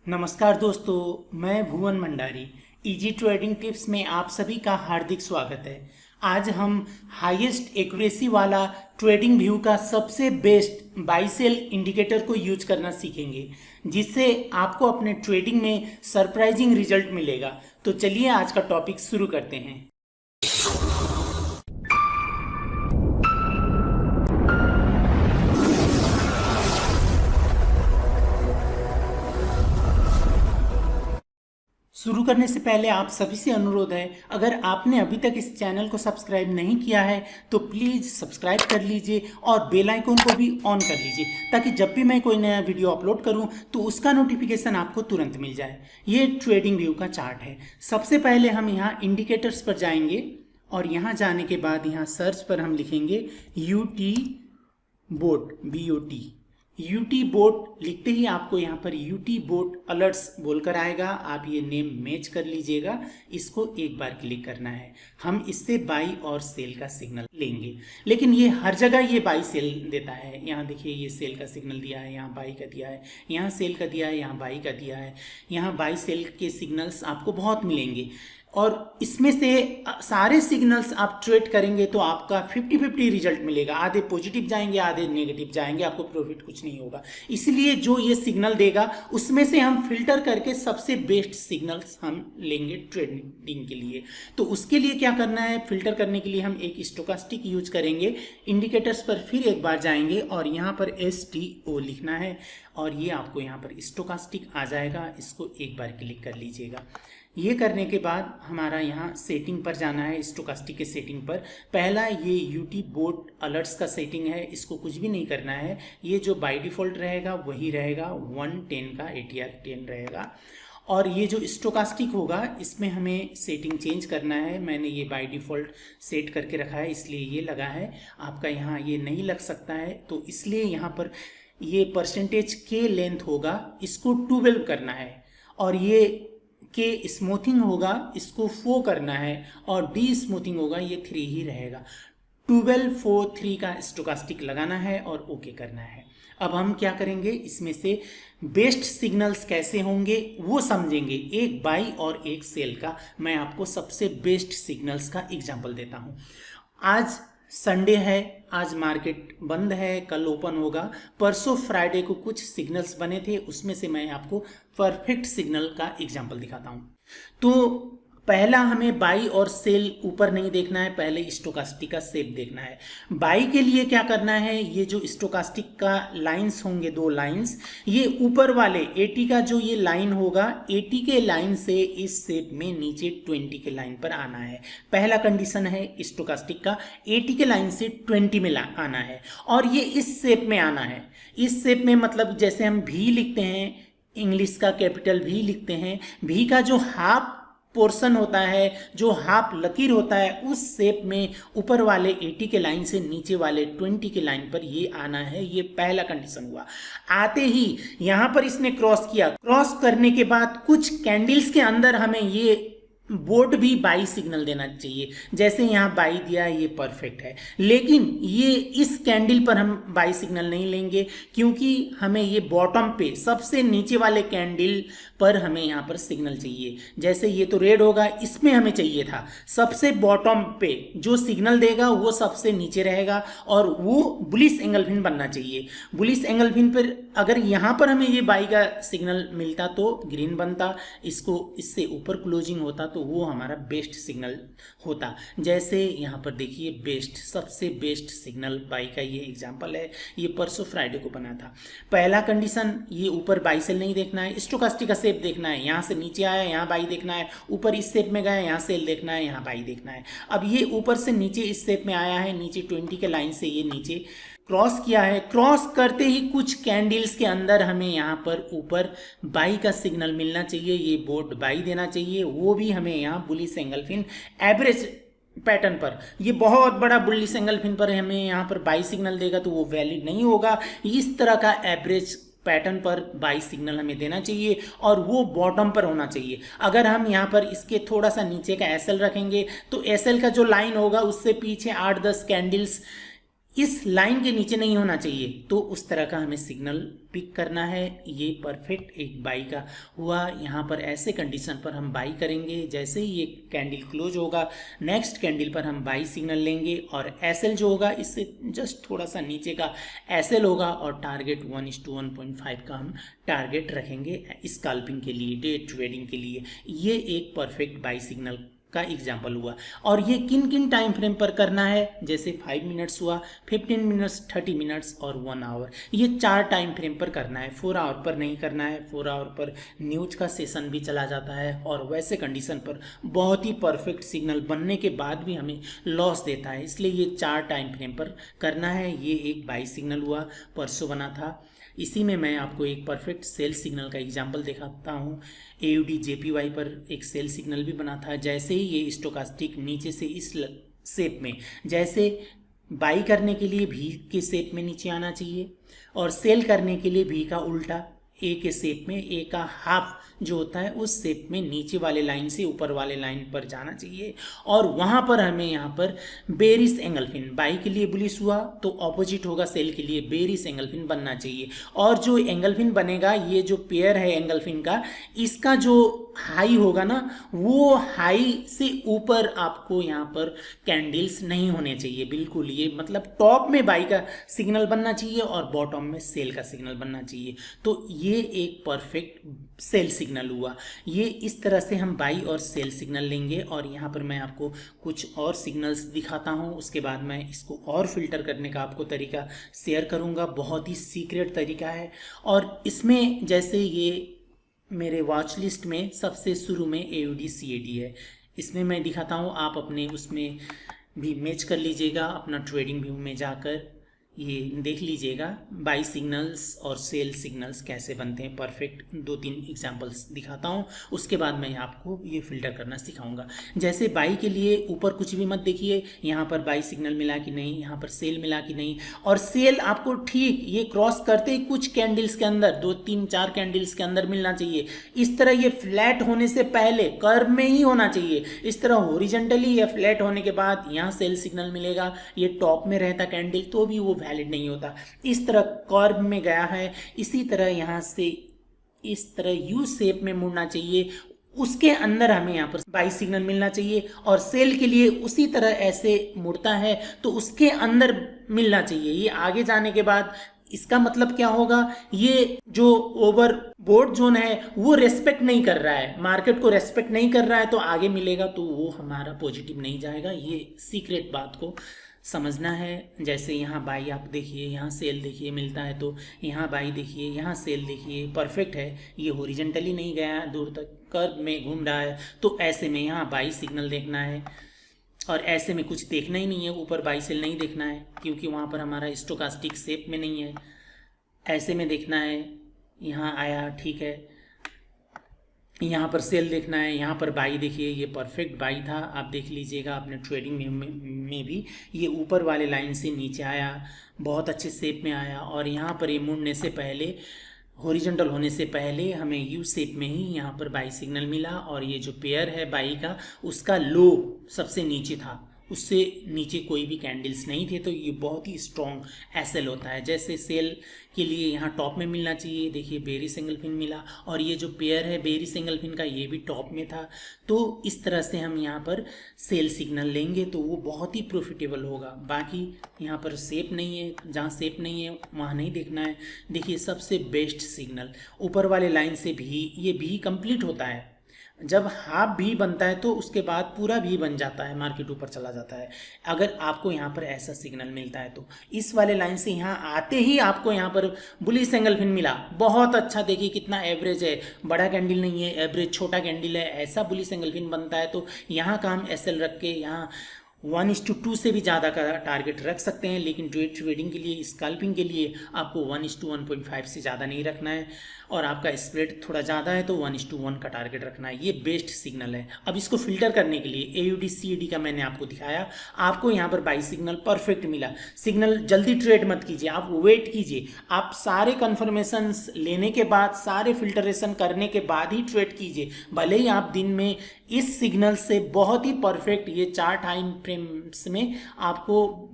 नमस्कार दोस्तों, मैं भुवन मंडारी। इजी ट्रेडिंग टिप्स में आप सभी का हार्दिक स्वागत है। आज हम हाईएस्ट एक्यूरेसी वाला ट्रेडिंग व्यू का सबसे बेस्ट बाई सेल इंडिकेटर को यूज करना सीखेंगे, जिससे आपको अपने ट्रेडिंग में सरप्राइजिंग रिजल्ट मिलेगा। तो चलिए आज का टॉपिक शुरू करते हैं। शुरू करने से पहले आप सभी से अनुरोध है, अगर आपने अभी तक इस चैनल को सब्सक्राइब नहीं किया है तो प्लीज़ सब्सक्राइब कर लीजिए और बेल आइकन को भी ऑन कर लीजिए, ताकि जब भी मैं कोई नया वीडियो अपलोड करूं तो उसका नोटिफिकेशन आपको तुरंत मिल जाए। ये ट्रेडिंग व्यू का चार्ट है। सबसे पहले हम यहाँ इंडिकेटर्स पर जाएंगे और यहाँ जाने के बाद यहाँ सर्च पर हम लिखेंगे UT boat, BOT। UT boat लिखते ही आपको यहाँ पर यूटी बोट अलर्ट्स बोलकर आएगा। आप ये नेम मैच कर लीजिएगा। इसको एक बार क्लिक करना है। हम इससे बाई और सेल का सिग्नल लेंगे, लेकिन ये हर जगह ये बाई सेल देता है। यहाँ देखिए, ये सेल का सिग्नल दिया है, यहाँ बाई का दिया है, यहाँ सेल का दिया है, यहाँ बाई का दिया है। यहाँ बाई सेल के सिग्नल्स आपको बहुत मिलेंगे और इसमें से सारे सिग्नल्स आप ट्रेड करेंगे तो आपका 50-50 रिजल्ट मिलेगा। आधे पॉजिटिव जाएंगे, आधे नेगेटिव जाएंगे, आपको प्रॉफिट कुछ नहीं होगा। इसलिए जो ये सिग्नल देगा उसमें से हम फिल्टर करके सबसे बेस्ट सिग्नल्स हम लेंगे ट्रेडिंग के लिए। तो उसके लिए क्या करना है, फिल्टर करने के लिए हम एक स्टोकास्टिक यूज करेंगे। इंडिकेटर्स पर फिर एक बार जाएंगे और यहाँ पर STO लिखना है और ये आपको यहाँ पर स्टोकास्टिक आ जाएगा। इसको एक बार क्लिक कर लीजिएगा। ये करने के बाद हमारा यहाँ सेटिंग पर जाना है, स्टोकास्टिक के सेटिंग पर। पहला ये यूटी बोट अलर्ट्स का सेटिंग है, इसको कुछ भी नहीं करना है। ये जो बाय डिफ़ॉल्ट रहेगा वही रहेगा, 110 का ATR 10 रहेगा। और ये जो स्टोकास्टिक होगा इसमें हमें सेटिंग चेंज करना है। मैंने ये बाय डिफ़ॉल्ट सेट करके रखा है, इसलिए ये लगा है। आपका यहाँ ये नहीं लग सकता है, तो इसलिए यहाँ पर ये परसेंटेज के लेंथ होगा, इसको 12 करना है। और ये के स्मूथिंग होगा, इसको 4 करना है। और डी स्मूथिंग होगा, ये 3 ही रहेगा। 12, 4, 3 का स्टोकास्टिक लगाना है और ओके करना है। अब हम क्या करेंगे, इसमें से बेस्ट सिग्नल्स कैसे होंगे वो समझेंगे। एक बाई और एक सेल का मैं आपको सबसे बेस्ट सिग्नल्स का एग्जांपल देता हूँ। आज संडे है, आज मार्केट बंद है, कल ओपन होगा। परसों फ्राइडे को कुछ सिग्नल्स बने थे, उसमें से मैं आपको परफेक्ट सिग्नल का एग्जांपल दिखाता हूं। तो पहला हमें बाई और सेल ऊपर नहीं देखना है, पहले स्टोकास्टिक का शेप देखना है। बाई के लिए क्या करना है, ये जो स्टोकास्टिक का लाइंस होंगे, 2 लाइंस, ये ऊपर वाले 80 का जो ये लाइन होगा, 80 के लाइन से इस शेप में नीचे 20 के लाइन पर आना है। पहला कंडीशन है स्टोकास्टिक का, 80 के लाइन से 20 में आना है और ये इस शेप में आना है। इस शेप में मतलब जैसे हम भी लिखते हैं, इंग्लिश का कैपिटल भी लिखते हैं, भी का जो हाफ पोर्शन होता है, जो हाफ लकीर होता है, उस शेप में ऊपर वाले 80 के लाइन से नीचे वाले 20 के लाइन पर ये आना है। ये पहला कंडीशन हुआ। आते ही यहाँ पर इसने क्रॉस किया। क्रॉस करने के बाद कुछ कैंडल्स के अंदर हमें ये बोर्ड भी बाई सिग्नल देना चाहिए। जैसे यहाँ बाई दिया, ये परफेक्ट है, लेकिन ये इस कैंडल पर हम बाई सिग्नल नहीं लेंगे, क्योंकि हमें ये बॉटम पे सबसे नीचे वाले कैंडल पर हमें यहाँ पर सिग्नल चाहिए। जैसे ये तो रेड होगा, इसमें हमें चाहिए था सबसे बॉटम पे जो सिग्नल देगा वो सबसे नीचे रहेगा और वो बुलिश एंगलफिन बनना चाहिए। बुलिश एंगलफिन पर अगर यहाँ पर हमें ये बाई का सिग्नल मिलता तो ग्रीन बनता, इसको इससे ऊपर क्लोजिंग होता तो वो हमारा बेस्ट सिग्नल होता। जैसे यहाँ पर देखिए, बेस्ट, सबसे बेस्ट सिग्नल बाई का ये एग्जांपल है। ये परसों फ्राइडे को बना था। पहला कंडीशन, ये ऊपर बाई सेल नहीं देखना है, स्टोकास्टिक का शेप देखना है। यहाँ से नीचे आया, यहाँ बाई देखना है, ऊपर इस शेप में गया, यहाँ सेल देखना है, यहाँ बाई देखना है। अब ये ऊपर से नीचे इस शेप में आया है, नीचे 20 के लाइन से ये नीचे क्रॉस किया है। क्रॉस करते ही कुछ कैंडल्स के अंदर हमें यहाँ पर ऊपर बाई का सिग्नल मिलना चाहिए, ये बोर्ड बाई देना चाहिए। वो भी हमें यहाँ बुलिश एंगलफिन एवरेज पैटर्न पर, ये बहुत बड़ा बुलिश एंगलफिन पर हमें यहाँ पर बाई सिग्नल देगा तो वो वैलिड नहीं होगा। इस तरह का एवरेज पैटर्न पर बाई सिग्नल हमें देना चाहिए और वो बॉटम पर होना चाहिए। अगर हम यहाँ पर इसके थोड़ा सा नीचे का SL रखेंगे तो SL का जो लाइन होगा उससे पीछे 8-10 कैंडल्स इस लाइन के नीचे नहीं होना चाहिए। तो उस तरह का हमें सिग्नल पिक करना है। ये परफेक्ट एक बाई का हुआ। यहाँ पर ऐसे कंडीशन पर हम बाई करेंगे, जैसे ही ये कैंडल क्लोज होगा नेक्स्ट कैंडल पर हम बाई सिग्नल लेंगे और एसएल जो होगा इससे जस्ट थोड़ा सा नीचे का एसएल होगा और टारगेट 1:1.5 का हम टारगेट रखेंगे स्कैल्पिंग के लिए, डे ट्रेडिंग के लिए। ये एक परफेक्ट बाई सिग्नल का एग्जाम्पल हुआ। और ये किन किन टाइम फ्रेम पर करना है, जैसे 5 मिनट्स हुआ, 15 मिनट्स, 30 मिनट्स और 1 आवर। ये 4 टाइम फ्रेम पर करना है, 4 आवर पर नहीं करना है। 4 आवर पर न्यूज का सेशन भी चला जाता है और वैसे कंडीशन पर बहुत ही परफेक्ट सिग्नल बनने के बाद भी हमें लॉस देता है, इसलिए ये 4 टाइम फ्रेम पर करना है। ये एक बाई सिग्नल हुआ, परसों बना था। इसी में मैं आपको एक परफेक्ट सेल सिग्नल का एग्जांपल दिखाता हूँ। AUD JPY पर एक सेल सिग्नल भी बना था। जैसे ही ये स्टोकास्टिक नीचे से इस शेप में, जैसे बाई करने के लिए भी के शेप में नीचे आना चाहिए और सेल करने के लिए भी का उल्टा ए के शेप में, ए का हाफ जो होता है उस शेप में नीचे वाले लाइन से ऊपर वाले लाइन पर जाना चाहिए। और वहाँ पर हमें यहाँ पर बेरिश एंगलफिन, बाई के लिए बुलिश हुआ तो ऑपोजिट होगा सेल के लिए, बेरिश एंगलफिन बनना चाहिए। और जो एंगलफिन बनेगा, ये जो पेयर है एंगलफिन का, इसका जो हाई होगा ना, वो हाई से ऊपर आपको यहाँ पर कैंडल्स नहीं होने चाहिए बिल्कुल। ये मतलब टॉप में बाई का सिग्नल बनना चाहिए और बॉटम में सेल का सिग्नल बनना चाहिए। तो ये एक परफेक्ट सेल सिग्नल हुआ। ये इस तरह से हम बाई और सेल सिग्नल लेंगे। और यहाँ पर मैं आपको कुछ और सिग्नल्स दिखाता हूँ, उसके बाद मैं इसको और फिल्टर करने का आपको तरीका शेयर करूँगा। बहुत ही सीक्रेट तरीका है। और इसमें जैसे ये मेरे वॉच लिस्ट में सबसे शुरू में AUD CAD है, इसमें मैं दिखाता हूँ। आप अपने उसमें भी मैच कर लीजिएगा, अपना ट्रेडिंग व्यू में जाकर ये देख लीजिएगा बाई सिग्नल्स और सेल सिग्नल्स कैसे बनते हैं। परफेक्ट 2-3 एग्जांपल्स दिखाता हूँ, उसके बाद मैं आपको ये फिल्टर करना सिखाऊंगा। जैसे बाई के लिए ऊपर कुछ भी मत देखिए, यहाँ पर बाई सिग्नल मिला कि नहीं, यहाँ पर सेल मिला कि नहीं। और सेल आपको ठीक ये क्रॉस करते ही कुछ कैंडल्स के अंदर, 2-3-4 कैंडल्स के अंदर मिलना चाहिए। इस तरह ये फ्लैट होने से पहले कर्व में ही होना चाहिए। इस तरह हॉरिजॉन्टली या फ्लैट होने के बाद यहाँ सेल सिग्नल मिलेगा, ये टॉप में रहता कैंडल तो भी वो वैलिड नहीं होता। इस तरह कर्व में गया है, इसी तरह यहाँ से इस तरह यू शेप में मुड़ना चाहिए, उसके अंदर हमें यहाँ पर बाई सिग्नल मिलना चाहिए। और सेल के लिए उसी तरह ऐसे मुड़ता है तो उसके अंदर मिलना चाहिए। ये आगे जाने के बाद इसका मतलब क्या होगा, ये जो ओवर बोर्ड जोन है वो रेस्पेक्ट नहीं कर रहा है, मार्केट को रेस्पेक्ट नहीं कर रहा है, तो आगे मिलेगा तो वो हमारा पॉजिटिव नहीं जाएगा। ये सीक्रेट बात को समझना है। जैसे यहाँ बाई आप देखिए, यहाँ सेल देखिए मिलता है, तो यहाँ बाई देखिए, यहाँ सेल देखिए, परफेक्ट है। ये हॉरिजॉन्टली नहीं गया दूर तक, कर्व में घूम रहा है, तो ऐसे में यहाँ बाई सिग्नल देखना है। और ऐसे में कुछ देखना ही नहीं है, ऊपर बाई सेल नहीं देखना है क्योंकि वहाँ पर हमारा स्टोकास्टिक शेप में नहीं है। ऐसे में देखना है, यहाँ आया ठीक है, यहाँ पर सेल देखना है, यहाँ पर बाई देखिए, ये परफेक्ट बाई था। आप देख लीजिएगा अपने ट्रेडिंग में भी ये ऊपर वाले लाइन से नीचे आया, बहुत अच्छे शेप में आया। और यहाँ पर ये मुड़ने से पहले, हॉरिजॉन्टल होने से पहले हमें यू शेप में ही यहाँ पर बाई सिग्नल मिला। और ये जो पेयर है बाई का, उसका लो सबसे नीचे था, उससे नीचे कोई भी कैंडल्स नहीं थे, तो ये बहुत ही स्ट्रॉन्ग एसएल होता है। जैसे सेल के लिए यहाँ टॉप में मिलना चाहिए, देखिए बेरिश एंगलफिन मिला, और ये जो पेयर है बेरिश एंगलफिन का ये भी टॉप में था। तो इस तरह से हम यहाँ पर सेल सिग्नल लेंगे तो वो बहुत ही प्रॉफिटेबल होगा। बाकी यहाँ पर शेप नहीं है, जहाँ शेप नहीं है वहाँ नहीं देखना है। देखिए सबसे बेस्ट सिग्नल ऊपर वाले लाइन से भी, ये भी कंप्लीट होता है। जब हाफ भी बनता है तो उसके बाद पूरा भी बन जाता है, मार्केट ऊपर चला जाता है। अगर आपको यहाँ पर ऐसा सिग्नल मिलता है तो इस वाले लाइन से यहाँ आते ही आपको यहाँ पर बुलिश एंगलफिन मिला, बहुत अच्छा। देखिए कितना एवरेज है, बड़ा कैंडल नहीं है, एवरेज छोटा कैंडल है, ऐसा बुलिश एंगलफिन बनता है। तो यहाँ का हम एसएल रख के यहाँ 1:2 से भी ज़्यादा का टारगेट रख सकते हैं, लेकिन डे ट्रेडिंग के लिए, स्कैल्पिंग के लिए आपको 1:1.5 से ज़्यादा नहीं रखना है। और आपका स्प्रेड थोड़ा ज़्यादा है तो 1:1 का टारगेट रखना है। ये बेस्ट सिग्नल है। अब इसको फिल्टर करने के लिए AUD CAD का मैंने आपको दिखाया, आपको यहाँ पर बाई सिग्नल परफेक्ट मिला। सिग्नल जल्दी ट्रेड मत कीजिए, आप वेट कीजिए। आप सारे कन्फर्मेशंस लेने के बाद, सारे फिल्टरेशन करने के बाद ही ट्रेड कीजिए। भले ही आप दिन में इस सिग्नल से बहुत ही परफेक्ट ये 4 टाइम फ्रेम्स में आपको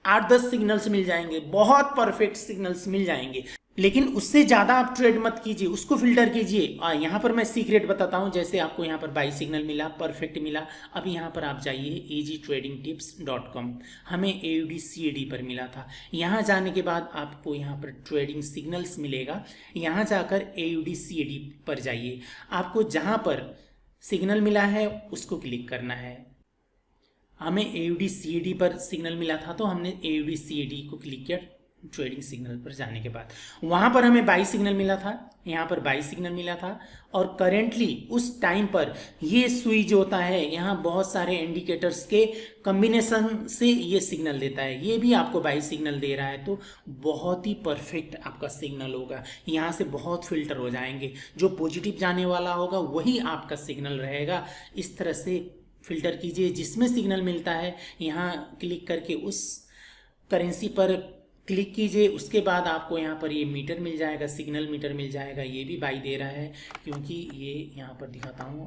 8-10 सिग्नल्स मिल जाएंगे, बहुत परफेक्ट सिग्नल्स मिल जाएंगे। लेकिन उससे ज़्यादा आप ट्रेड मत कीजिए, उसको फिल्टर कीजिए। यहाँ पर मैं सीक्रेट बताता हूँ। जैसे आपको यहाँ पर बाई सिग्नल मिला, परफेक्ट मिला। अब यहाँ पर आप जाइए agtradingtips.com, हमें AUD/CAD पर मिला था। यहाँ जाने के बाद आपको यहाँ पर ट्रेडिंग सिग्नल्स मिलेगा। यहाँ जाकर AUD/CAD पर जाइए। आपको जहाँ पर सिग्नल मिला है उसको क्लिक करना है। हमें AUD/CAD पर सिग्नल मिला था तो हमने AUD/CAD को क्लिक किया। ट्रेडिंग सिग्नल पर जाने के बाद वहाँ पर हमें बाई सिग्नल मिला था, यहाँ पर बाई सिग्नल मिला था। और करेंटली उस टाइम पर ये सुई जो होता है, यहाँ बहुत सारे इंडिकेटर्स के कम्बिनेशन से ये सिग्नल देता है। ये भी आपको बाई सिग्नल दे रहा है, तो बहुत ही परफेक्ट आपका सिग्नल होगा। यहाँ से बहुत फिल्टर हो जाएंगे, जो पॉजिटिव जाने वाला होगा वही आपका सिग्नल रहेगा। इस तरह से फिल्टर कीजिए। जिसमें सिग्नल मिलता है यहाँ क्लिक करके उस करेंसी पर क्लिक कीजिए। उसके बाद आपको यहाँ पर ये मीटर मिल जाएगा, सिग्नल मीटर मिल जाएगा। ये भी बाई दे रहा है, क्योंकि ये यहाँ पर दिखाता हूँ,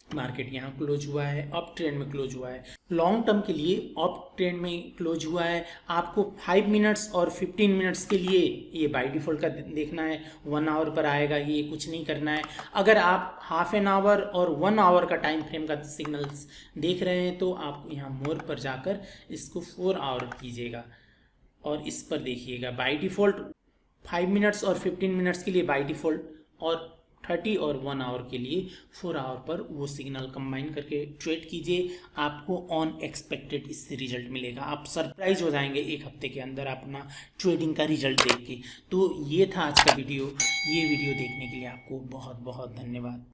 मार्केट यहाँ क्लोज हुआ है, अप ट्रेंड में क्लोज हुआ है। लॉन्ग टर्म के लिए अप ट्रेंड में क्लोज हुआ है। आपको 5 मिनट्स और 15 मिनट्स के लिए ये बाय डिफ़ॉल्ट का देखना है। 1 आवर पर आएगा, ये कुछ नहीं करना है। अगर आप हाफ एन आवर और 1 आवर का टाइम फ्रेम का सिग्नल्स देख रहे हैं तो आप यहाँ मोर पर जाकर इसको 4 आवर कीजिएगा और इस पर देखिएगा। बाय डिफ़ॉल्ट 5 मिनट्स और 15 मिनट्स के लिए बाय डिफ़ॉल्ट, और 30 और 1 आवर के लिए 4 आवर पर वो सिग्नल कंबाइन करके ट्रेड कीजिए। आपको ऑन एक्सपेक्टेड इससे रिजल्ट मिलेगा। आप सरप्राइज हो जाएंगे एक हफ्ते के अंदर अपना ट्रेडिंग का रिजल्ट देख के। तो ये था आज का वीडियो। ये वीडियो देखने के लिए आपको बहुत बहुत धन्यवाद।